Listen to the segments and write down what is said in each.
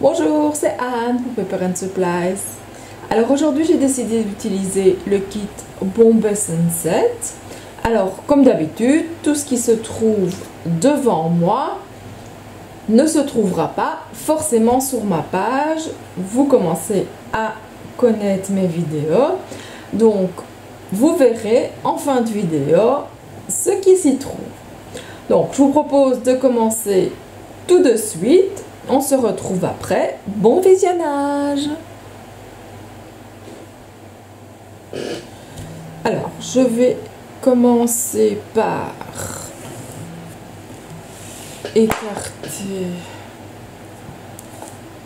Bonjour, c'est Anne pour Paper & Supplies. Alors aujourd'hui j'ai décidé d'utiliser le kit Bombe Sunset. Alors comme d'habitude, tout ce qui se trouve devant moi ne se trouvera pas forcément sur ma page. Vous commencez à connaître mes vidéos, donc vous verrez en fin de vidéo ce qui s'y trouve. Donc je vous propose de commencer tout de suite. On se retrouve après. Bon visionnage! Alors, je vais commencer par écarter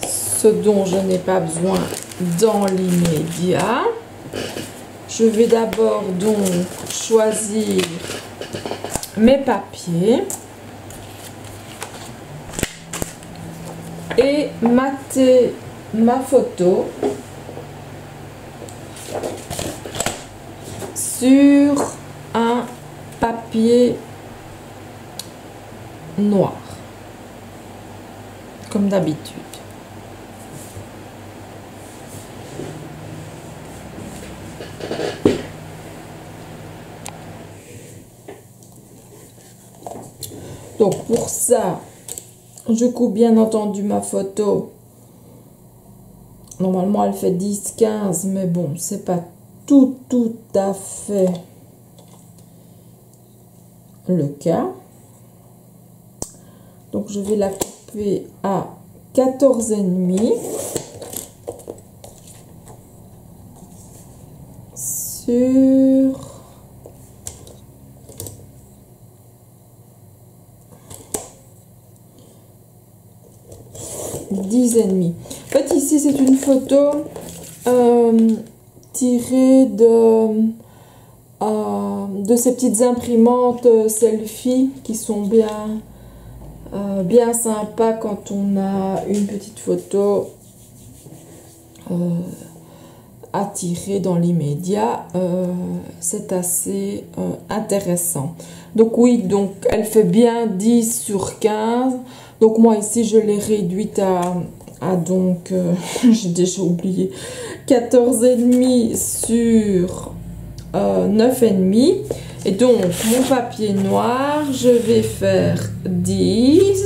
ce dont je n'ai pas besoin dans l'immédiat. Je vais d'abord donc choisir mes papiers et mater ma photo sur un papier noir, comme d'habitude. Donc pour ça, je coupe bien entendu ma photo. Normalement, elle fait 10-15, mais bon, c'est pas tout à fait le cas. Donc, je vais la couper à 14,5 sur 10,5. En fait, ici, c'est une photo tirée de ces petites imprimantes selfie qui sont bien sympas quand on a une petite photo à tirer dans l'immédiat. C'est assez intéressant. Donc oui, donc elle fait bien 10 sur 15. Donc moi ici je l'ai réduite à donc j'ai déjà oublié 14,5 sur 9,5. Et donc mon papier noir, je vais faire 10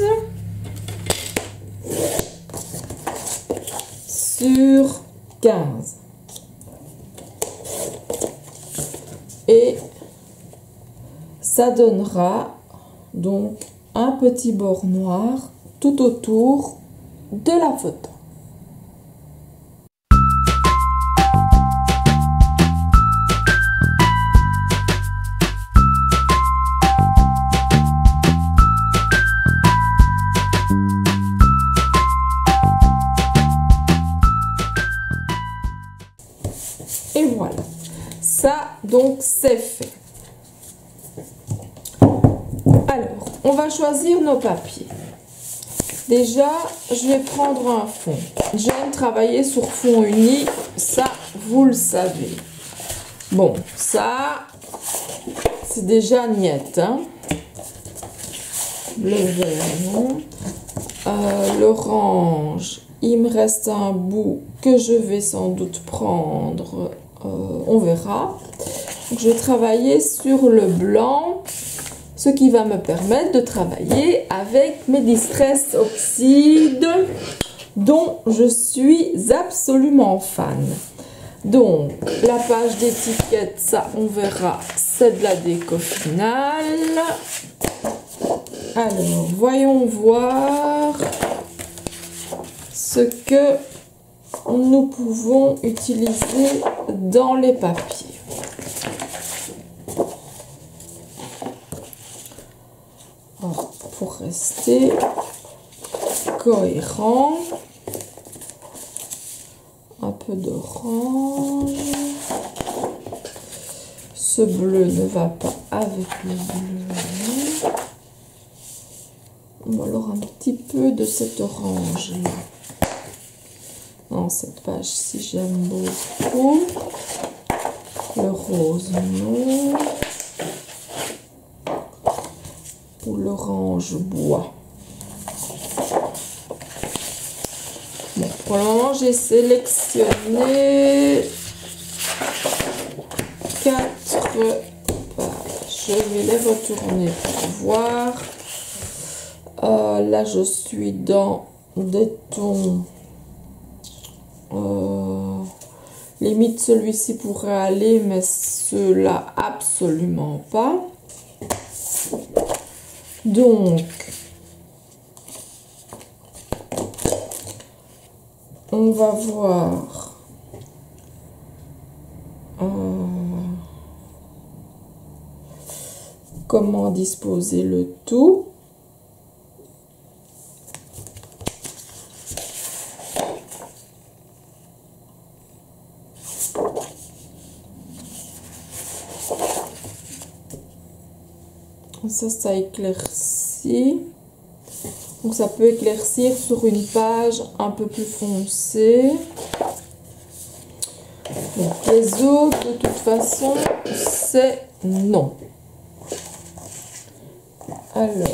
sur 15. Et ça donnera donc un petit bord noir tout autour de la photo. Et voilà, ça donc c'est fait. Alors, on va choisir nos papiers. Déjà, je vais prendre un fond. J'aime travailler sur fond uni, ça, vous le savez. Bon, ça, c'est déjà niette. Hein. Le vert, non. L'orange, il me reste un bout que je vais sans doute prendre. On verra. Donc, je vais travailler sur le blanc. Ce qui va me permettre de travailler avec mes Distress Oxide dont je suis absolument fan. Donc, la page d'étiquette, ça, on verra, c'est de la déco finale. Alors, voyons voir ce que nous pouvons utiliser dans les papiers. Pour rester cohérent, un peu d'orange. Ce bleu ne va pas avec le bleu. Ou alors un petit peu de cet orange là. Dans cette page-ci, j'aime beaucoup. Le rose, non. Ou l'orange bois. Pour le moment, j'ai sélectionné 4 pages. Je vais les retourner pour voir. Là, je suis dans des tons. Limite, celui-ci pourrait aller, mais ceux-là, absolument pas. Donc, on va voir. Comment disposer le tout. Ça éclaircit. Donc ça peut éclaircir sur une page un peu plus foncée. Donc les autres, de toute façon, c'est non. Alors,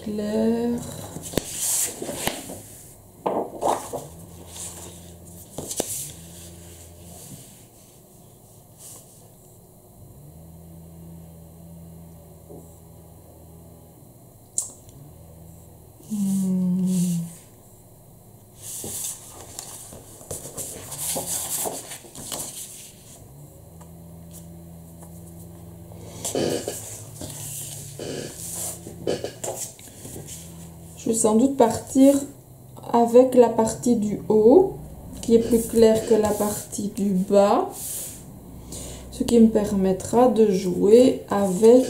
clair. Je vais sans doute partir avec la partie du haut, qui est plus claire que la partie du bas, ce qui me permettra de jouer avec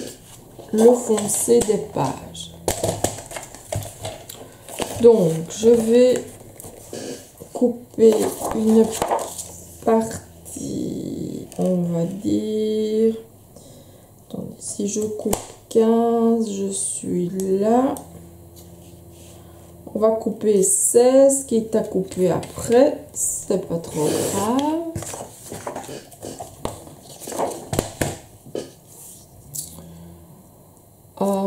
le foncé des pages. Donc, je vais couper une partie, on va dire, attendez, si je coupe 15, je suis là. On va couper 16, quitte à couper après, c'est pas trop grave.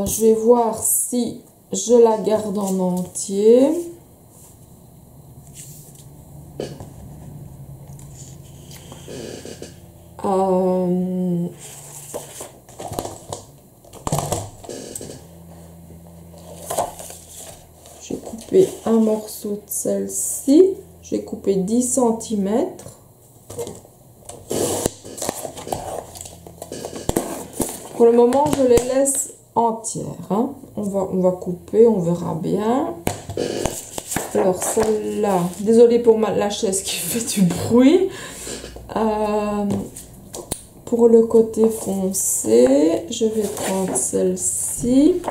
Je vais voir si je la garde en entier. J'ai coupé un morceau de celle-ci. J'ai coupé 10 cm. Pour le moment, je les laisse entières. Hein. On va couper, on verra bien. Alors, celle-là, désolée pour la chaise qui fait du bruit. Pour le côté foncé, je vais prendre celle-ci.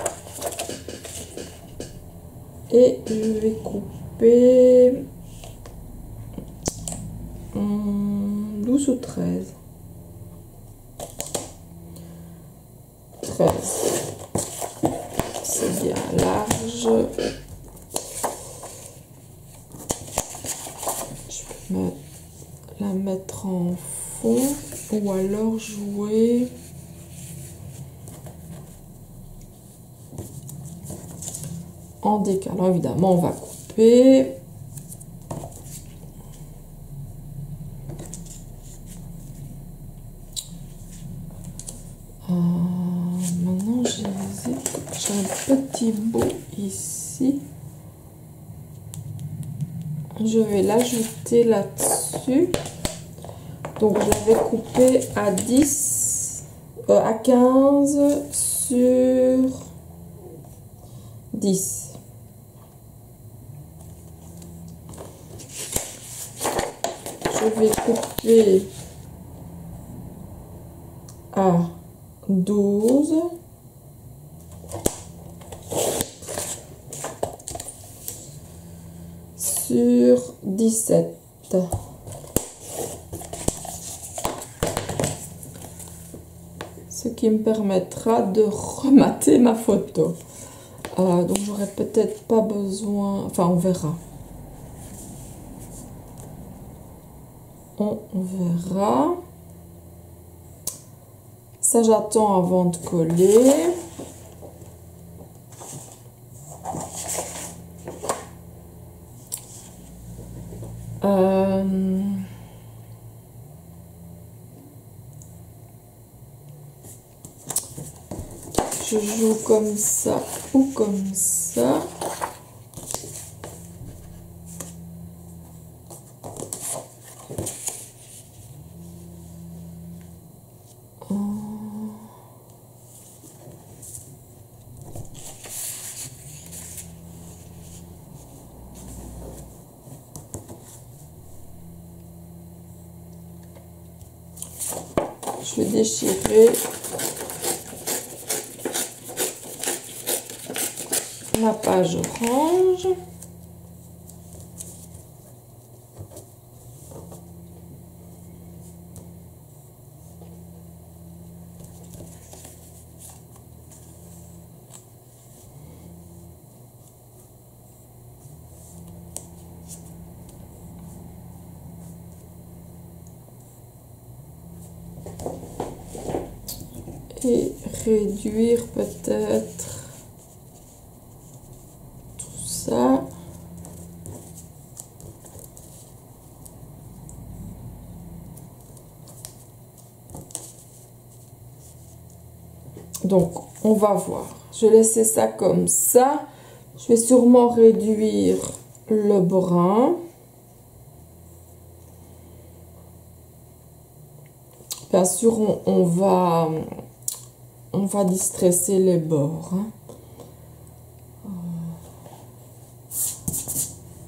Et je vais couper 12 ou 13. 13. C'est bien large. Je peux la mettre en fond ou alors jouer en décalant. Évidemment, on va couper. Maintenant, j'ai un petit bout ici. Je vais l'ajouter là-dessus. Donc, je vais couper à 10, à 15 sur 10. Je vais couper à 12. Sur 17. Ce qui me permettra de remater ma photo. Donc j'aurais peut-être pas besoin, enfin on verra. On verra. Ça j'attends avant de coller. Je joue comme ça ou comme ça. Je vais déchirer ma page orange. Et réduire peut-être tout ça. Donc on va voir. Je vais laisser ça comme ça. Je vais sûrement réduire le brun. Bien sûr, on va distresser les bords. Hein.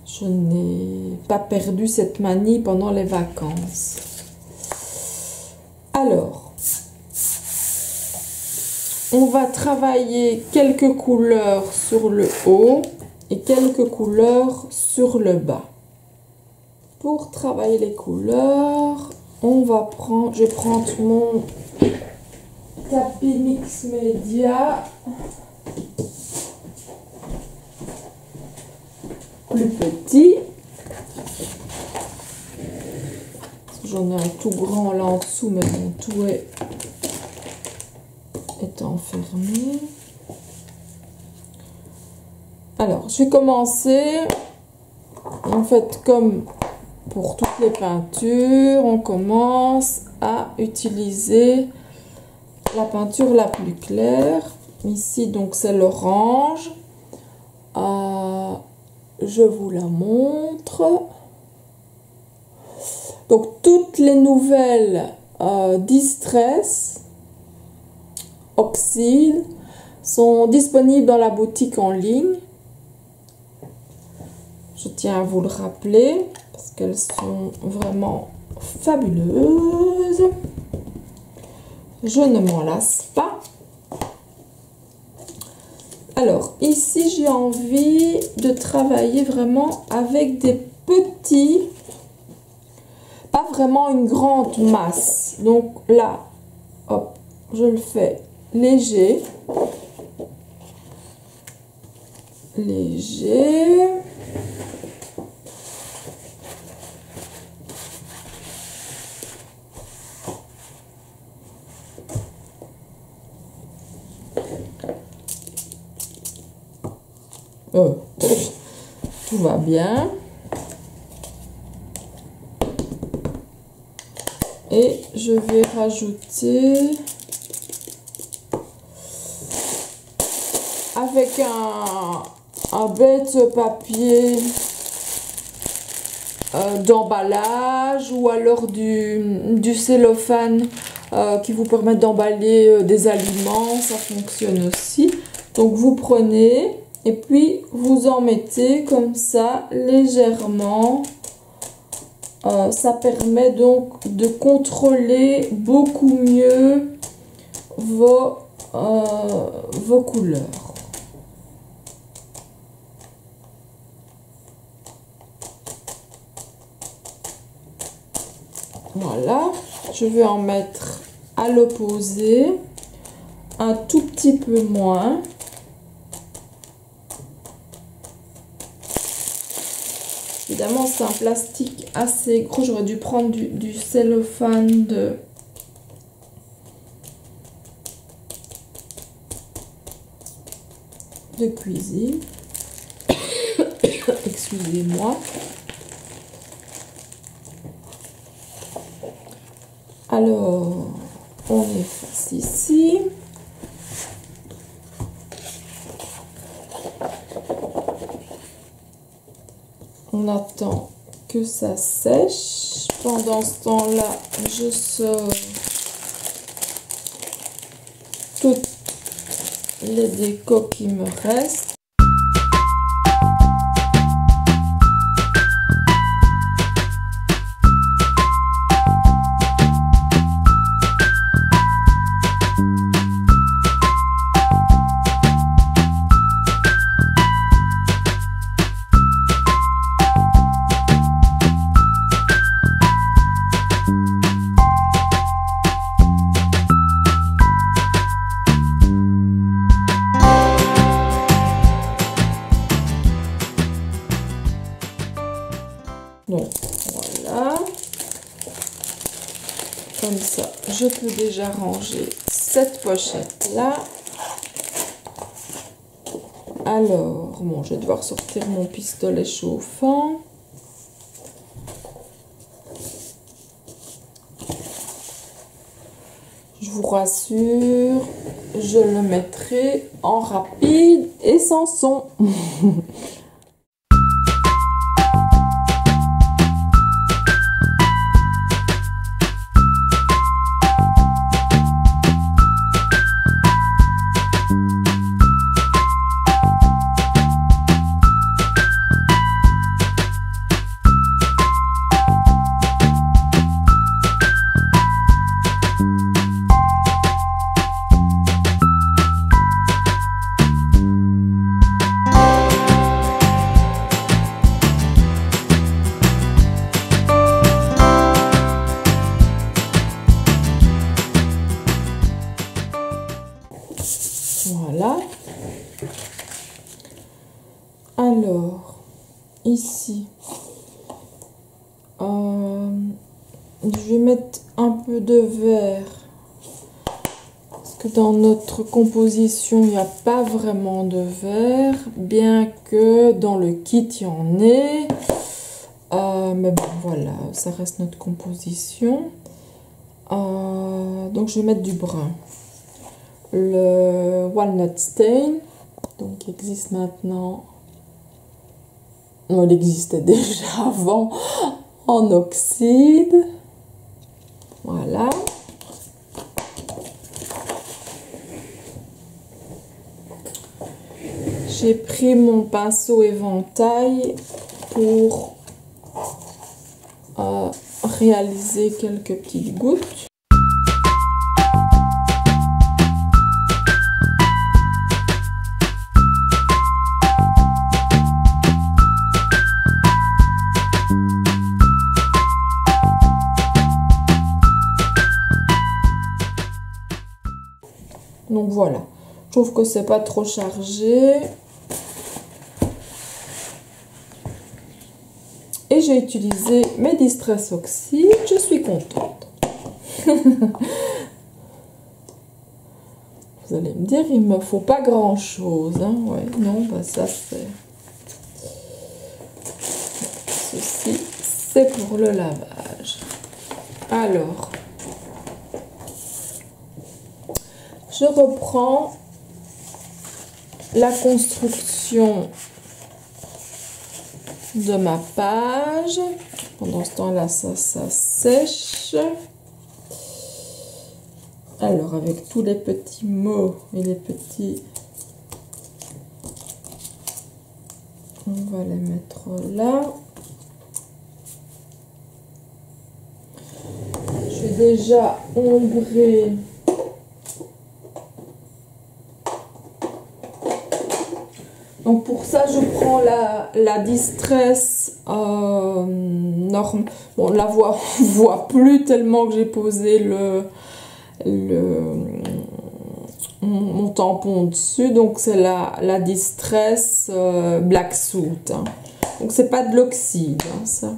Je n'ai pas perdu cette manie pendant les vacances. Alors, on va travailler quelques couleurs sur le haut et quelques couleurs sur le bas. Pour travailler les couleurs, je vais prendre mon tapis mix média plus petit. J'en ai un tout grand là en dessous, mais bon, tout est enfermé. Alors, je vais commencer. En fait, comme pour toutes les peintures, on commence à utiliser la peinture la plus claire. Ici, donc, c'est l'orange. Je vous la montre. Donc, toutes les nouvelles Distress Oxide sont disponibles dans la boutique en ligne. Je tiens à vous le rappeler parce qu'elles sont vraiment fabuleuses. Je ne m'en lasse pas. Alors, ici, j'ai envie de travailler vraiment avec des petits, pas vraiment une grande masse. Donc là, hop, je le fais léger. Léger. Oh, tout va bien. Et je vais rajouter avec un bête papier d'emballage ou alors du cellophane qui vous permet d'emballer des aliments, ça fonctionne aussi. Donc vous prenez et puis vous en mettez comme ça légèrement. Ça permet donc de contrôler beaucoup mieux vos couleurs. Voilà, je vais en mettre à l'opposé, un tout petit peu moins. Évidemment, c'est un plastique assez gros. J'aurais dû prendre du cellophane de cuisine. Excusez-moi. Alors, on efface ici. On attend que ça sèche. Pendant ce temps-là, je sors toutes les décos qui me restent. Donc voilà, comme ça je peux déjà ranger cette pochette là. Alors bon, je vais devoir sortir mon pistolet chauffant. Je vous rassure, je le mettrai en rapide et sans son. Voilà. Alors, ici, je vais mettre un peu de verre. Parce que dans notre composition, il n'y a pas vraiment de verre. Bien que dans le kit, il y en ait. Mais bon, voilà, ça reste notre composition. Donc, je vais mettre du brun. Le Walnut Stain, donc qui existe maintenant, non, il existait déjà avant, en oxyde. Voilà. J'ai pris mon pinceau éventail pour réaliser quelques petites gouttes. Donc voilà, je trouve que c'est pas trop chargé. Et j'ai utilisé mes Distress Oxy, je suis contente. Vous allez me dire, il me faut pas grand chose. Hein? Ouais, non, bah ça c'est... Ceci, c'est pour le lavage. Alors... Je reprends la construction de ma page. Pendant ce temps-là, ça sèche. Alors, avec tous les petits mots et les petits... On va les mettre là. Je vais déjà ombrer... Donc pour ça, je prends la Distress norme. Bon, on la voit plus tellement que j'ai posé mon tampon dessus. Donc c'est la Distress Black Suit. Hein. Donc c'est pas de l'oxyde, hein, ça.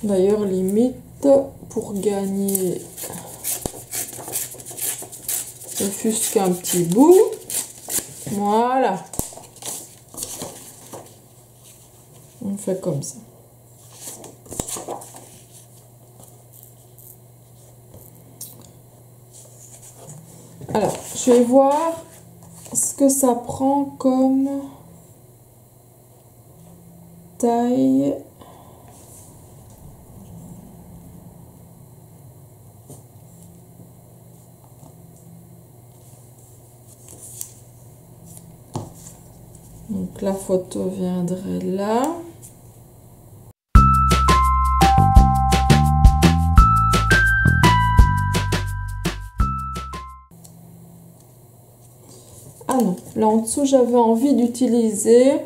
D'ailleurs, limite, pour gagner ne fût-ce qu'un petit bout, voilà, on fait comme ça. Alors, je vais voir ce que ça prend comme taille. Donc la photo viendrait là. Ah non, là en dessous j'avais envie d'utiliser...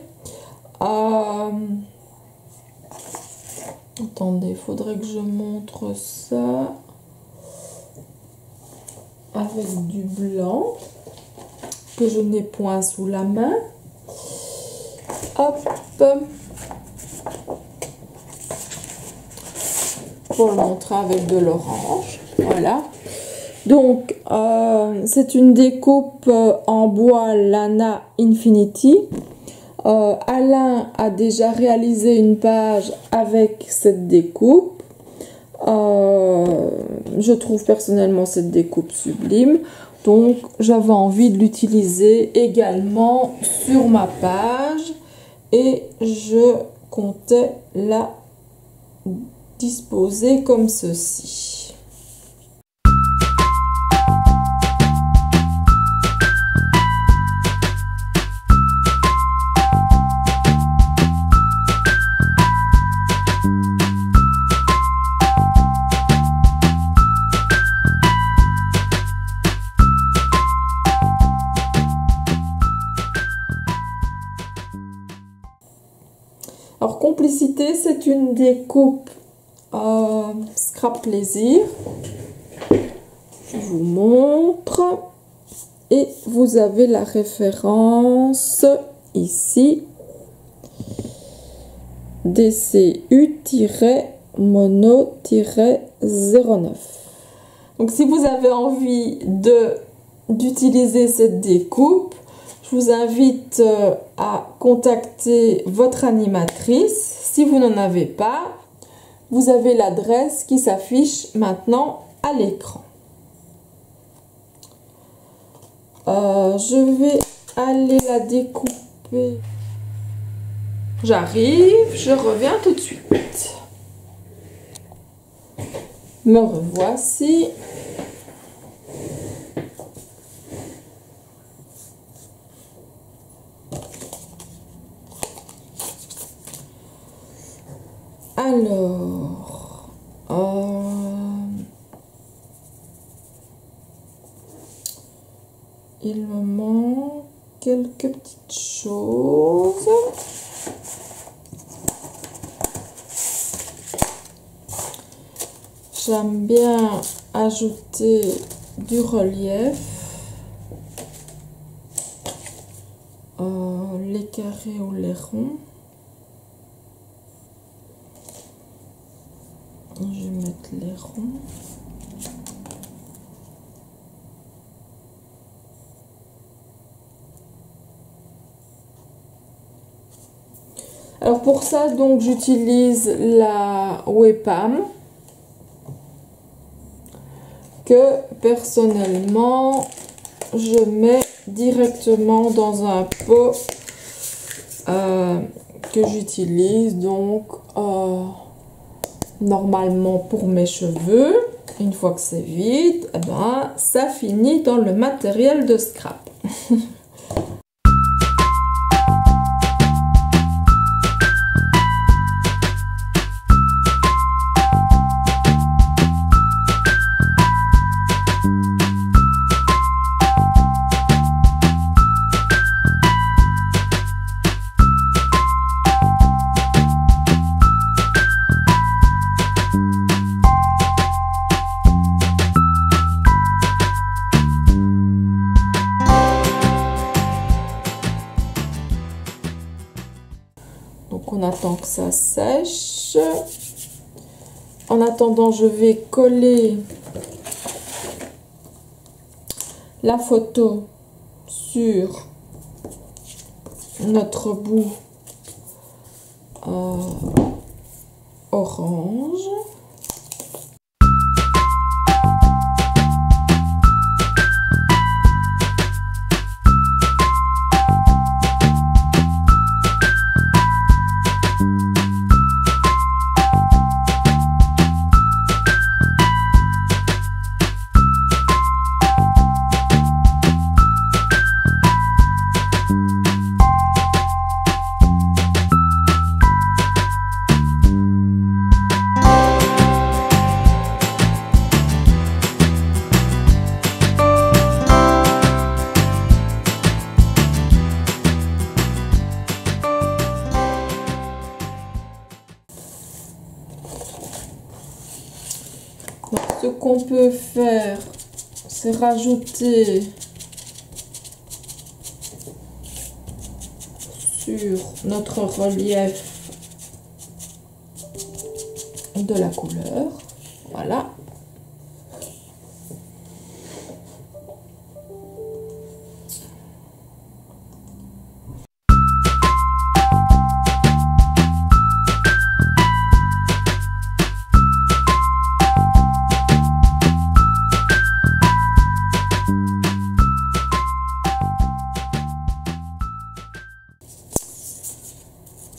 Attendez, il faudrait que je montre ça avec du blanc que je n'ai point sous la main. Hop, pour le montrer avec de l'orange. Voilà. Donc, c'est une découpe en bois Lana Infinity. Alain a déjà réalisé une page avec cette découpe. Je trouve personnellement cette découpe sublime. Donc, j'avais envie de l'utiliser également sur ma page. Et je comptais la disposer comme ceci. Alors, Complicité, c'est une découpe Scrap Plaisir. Je vous montre. Et vous avez la référence ici. DCU-mono-09. Donc, si vous avez envie d'utiliser cette découpe, je vous invite à contacter votre animatrice. Si vous n'en avez pas, vous avez l'adresse qui s'affiche maintenant à l'écran. Je vais aller la découper. J'arrive, je reviens tout de suite. Me revoici. Alors, il me manque quelques petites choses. J'aime bien ajouter du relief, les carrés ou les ronds. Je vais mettre les ronds. Alors pour ça, donc j'utilise la Wepam que personnellement je mets directement dans un pot que j'utilise donc normalement pour mes cheveux. Une fois que c'est vide, eh ben, ça finit dans le matériel de scrap. Donc on attend que ça sèche. En attendant, je vais coller la photo sur notre bout orange. Ce qu'on peut faire, c'est rajouter sur notre relief de la couleur. Voilà.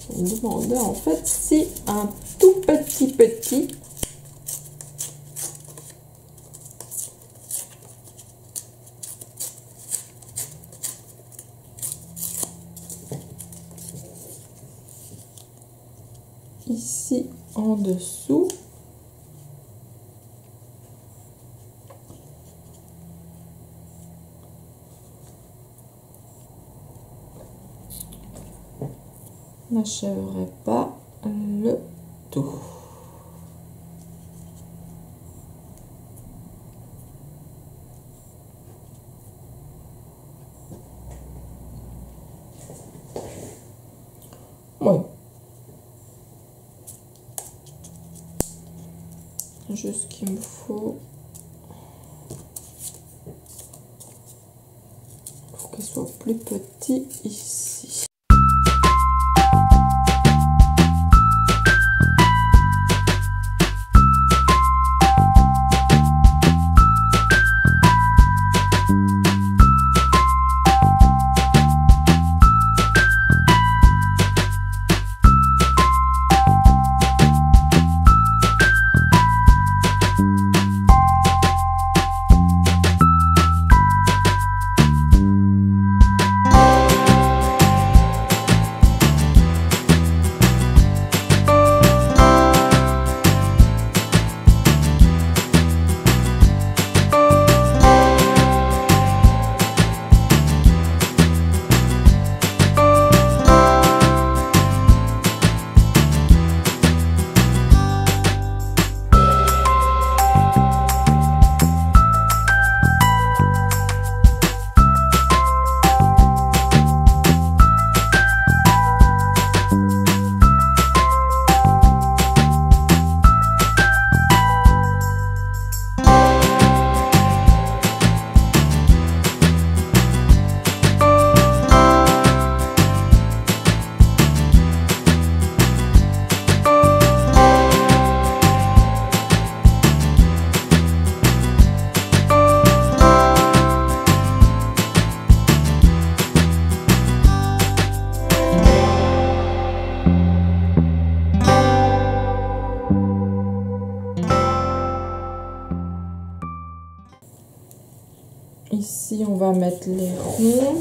Je me demandais en fait si un tout petit ici en dessous n'achèverait pas le tout. Oui. Juste ce qu'il me faut. Il faut qu'il soit plus petit ici. Ici, on va mettre les ronds.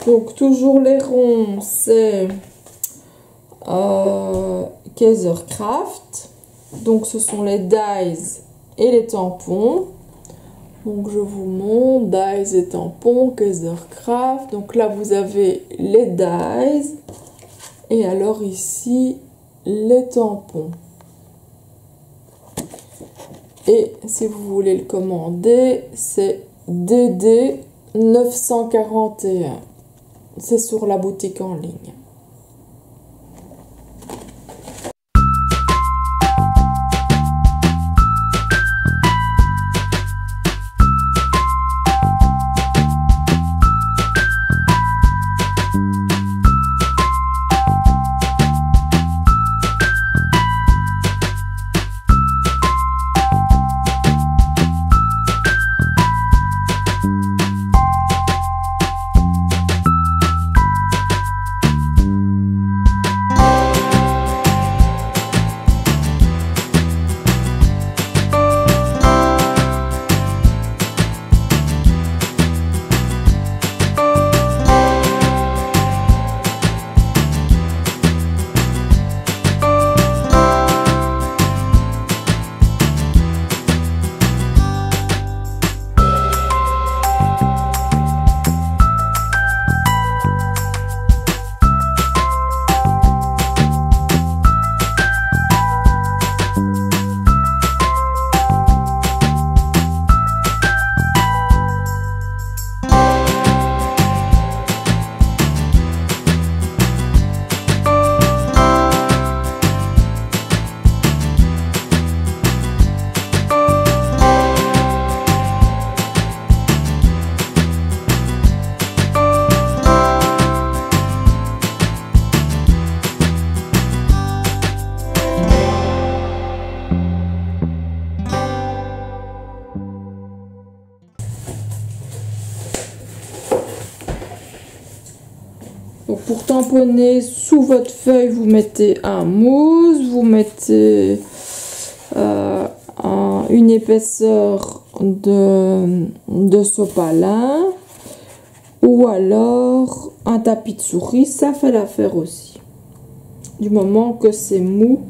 Donc, toujours les ronds, c'est Kaisercraft. Donc, ce sont les dies et les tampons. Donc, je vous montre dies et tampons, Kaisercraft. Donc, là, vous avez les dies. Et alors, ici, les tampons. Et si vous voulez le commander, c'est DD 941. C'est sur la boutique en ligne. Donc pour tamponner sous votre feuille, vous mettez un mousse, vous mettez une épaisseur de sopalin ou alors un tapis de souris, ça fait l'affaire aussi. Du moment que c'est mou.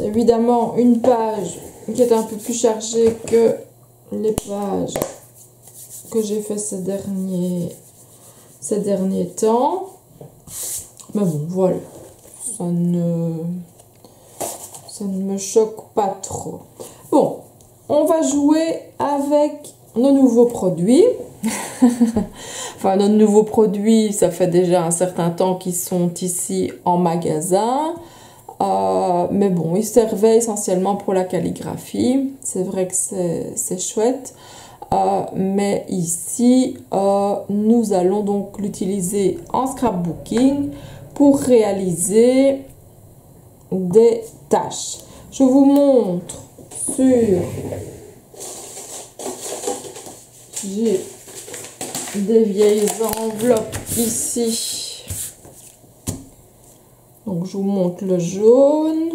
C'est évidemment une page qui est un peu plus chargée que les pages que j'ai fait ces derniers temps. Mais bon, voilà. Ça ne me choque pas trop. Bon, on va jouer avec nos nouveaux produits. Enfin, nos nouveaux produits, ça fait déjà un certain temps qu'ils sont ici en magasin. Mais bon, ils servaient essentiellement pour la calligraphie. C'est vrai que c'est chouette. Mais ici, nous allons donc l'utiliser en scrapbooking pour réaliser des tâches. Je vous montre sur... J'ai des vieilles enveloppes ici. Donc, je vous montre le jaune.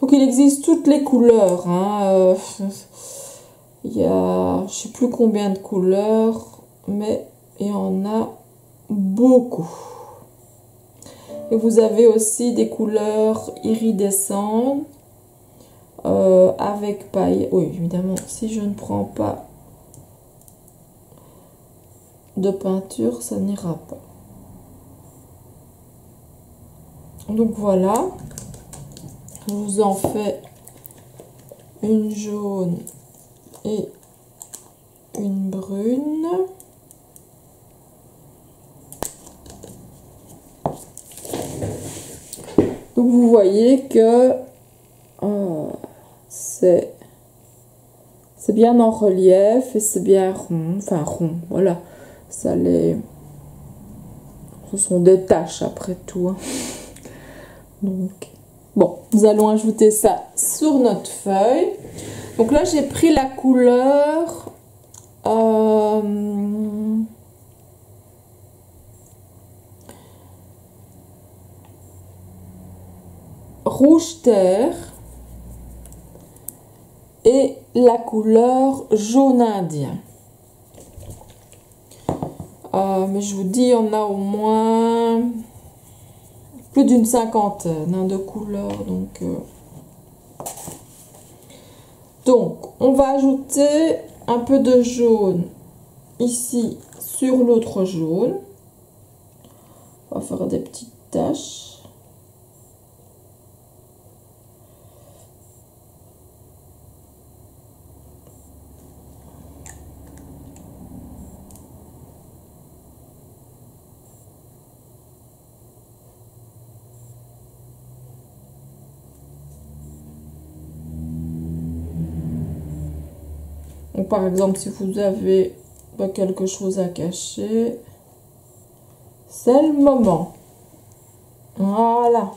Donc, il existe toutes les couleurs. Hein. Il y a, je ne sais plus combien de couleurs, mais il y en a beaucoup. Et vous avez aussi des couleurs iridescentes avec paille. Oui, évidemment, si je ne prends pas de peinture, ça n'ira pas. Donc voilà, je vous en fais une jaune et une brune. Donc vous voyez que c'est bien en relief et c'est bien rond, enfin rond, voilà. Ce sont des taches après tout. Hein. Donc, bon, nous allons ajouter ça sur notre feuille. Donc là, j'ai pris la couleur rouge terre et la couleur jaune indien. Mais je vous dis, il y en a au moins plus d'une cinquantaine hein, de couleurs. Donc, on va ajouter un peu de jaune ici sur l'autre jaune. On va faire des petites taches. Donc, par exemple, si vous avez quelque chose à cacher, c'est le moment. Voilà.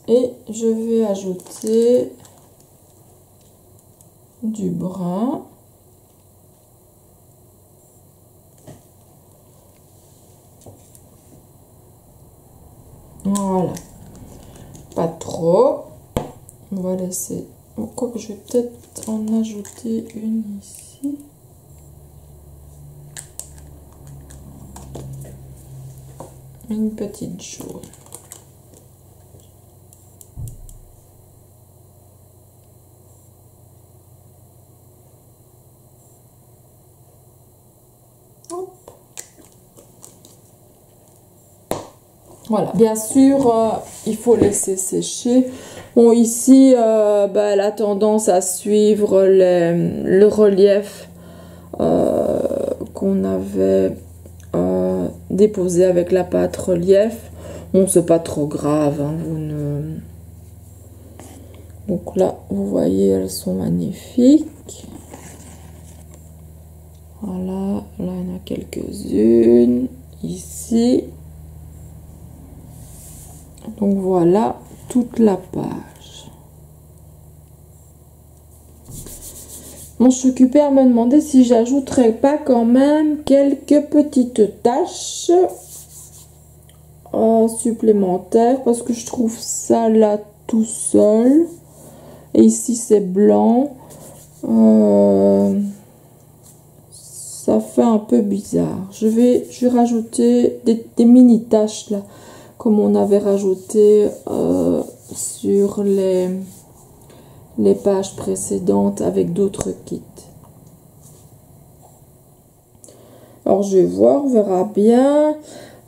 Et je vais ajouter du brun. Voilà. Pas trop. On va laisser... Quoi que je vais peut-être en ajouter une ici. Une petite jaune. Hop. Voilà, bien sûr, il faut laisser sécher. Bon, ici, elle a tendance à suivre le relief qu'on avait déposé avec la pâte relief. Bon, c'est pas trop grave. Hein, Donc là, vous voyez, elles sont magnifiques. Voilà, là, il y en a quelques-unes. Ici. Donc voilà toute la page. Bon, je suis occupée à me demander si j'ajouterais pas quand même quelques petites taches supplémentaires parce que je trouve ça là tout seul. Et ici c'est blanc. Ça fait un peu bizarre. Je vais rajouter des mini taches là comme on avait rajouté sur les pages précédentes avec d'autres kits. Alors je vais voir, on verra bien.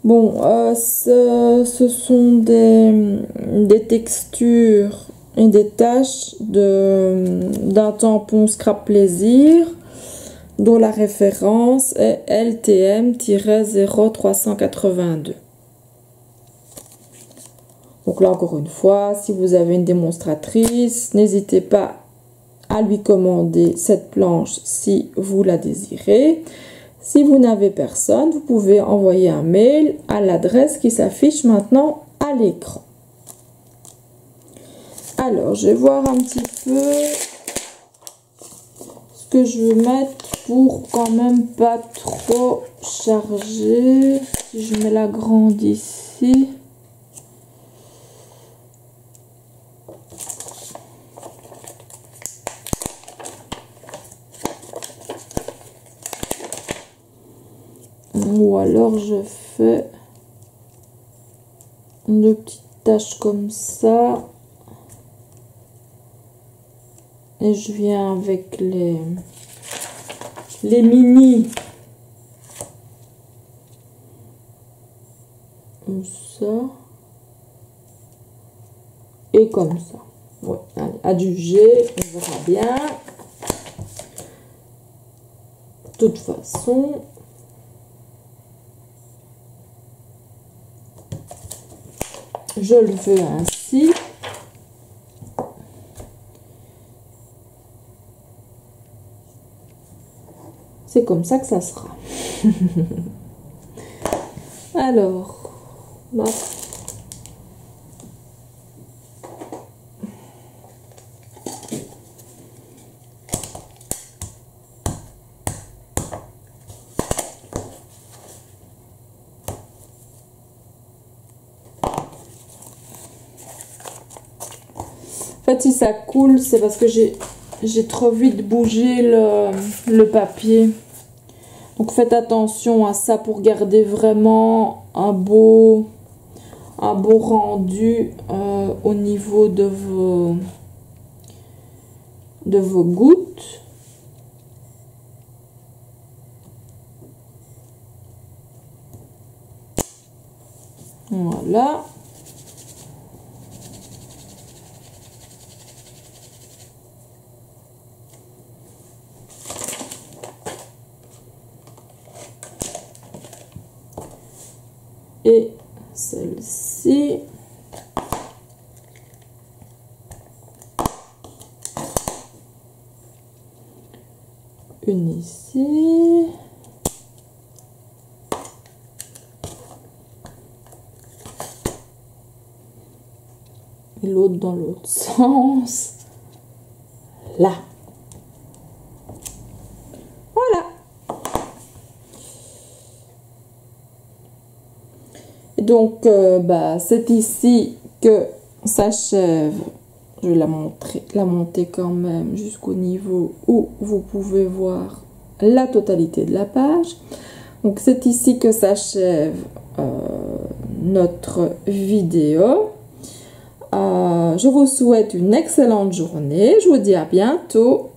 Bon, ce sont des textures et des taches d'un tampon Scrap Plaisir dont la référence est LTM-0382. Donc là encore une fois, si vous avez une démonstratrice, n'hésitez pas à lui commander cette planche si vous la désirez. Si vous n'avez personne, vous pouvez envoyer un mail à l'adresse qui s'affiche maintenant à l'écran. Alors, je vais voir un petit peu ce que je vais mettre pour quand même pas trop charger. Si je mets la grande ici. Ou alors je fais deux petites taches comme ça et je viens avec les mini comme ça et comme ça. Ouais, allez, à juger, on verra bien. De toute façon, je le veux ainsi. C'est comme ça que ça sera. Alors, en fait, si ça coule, c'est parce que j'ai trop vite bougé le papier. Donc faites attention à ça pour garder vraiment un beau rendu au niveau de vos gouttes. Voilà. Et celle-ci. Une ici. Et l'autre dans l'autre sens. Là. Voilà. Et donc, c'est ici que s'achève. Je vais la monter quand même jusqu'au niveau où vous pouvez voir la totalité de la page. Donc, c'est ici que s'achève notre vidéo. Je vous souhaite une excellente journée. Je vous dis à bientôt.